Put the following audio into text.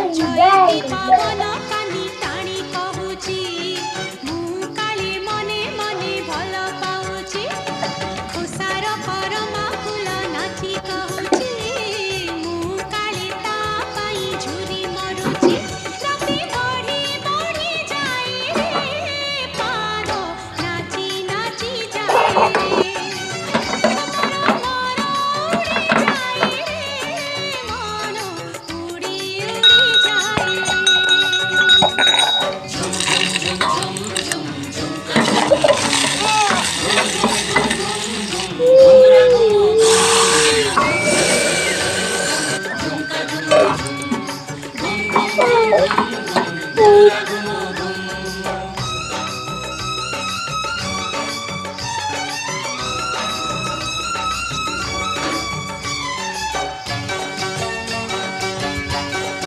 ଛୟଟି ପବନ କାନି ଟାଣି କହୁଛି ମୁଁ କାଳେ ମନେ ମନେ ଭଲ ପାଉଛି ଖୋସାର ପରମା ଫୁଲ ନାଚି କହୁଛି ମୁଁ କାଳେ ତା ପାଇଁ ଝୁରି ମରୁଛି ରାତି ବଢ଼ି ବଢ଼ି ଯାଏ ରେ ପାଦ ନାଚି ନାଚି ଯାଏ ରେ Oh,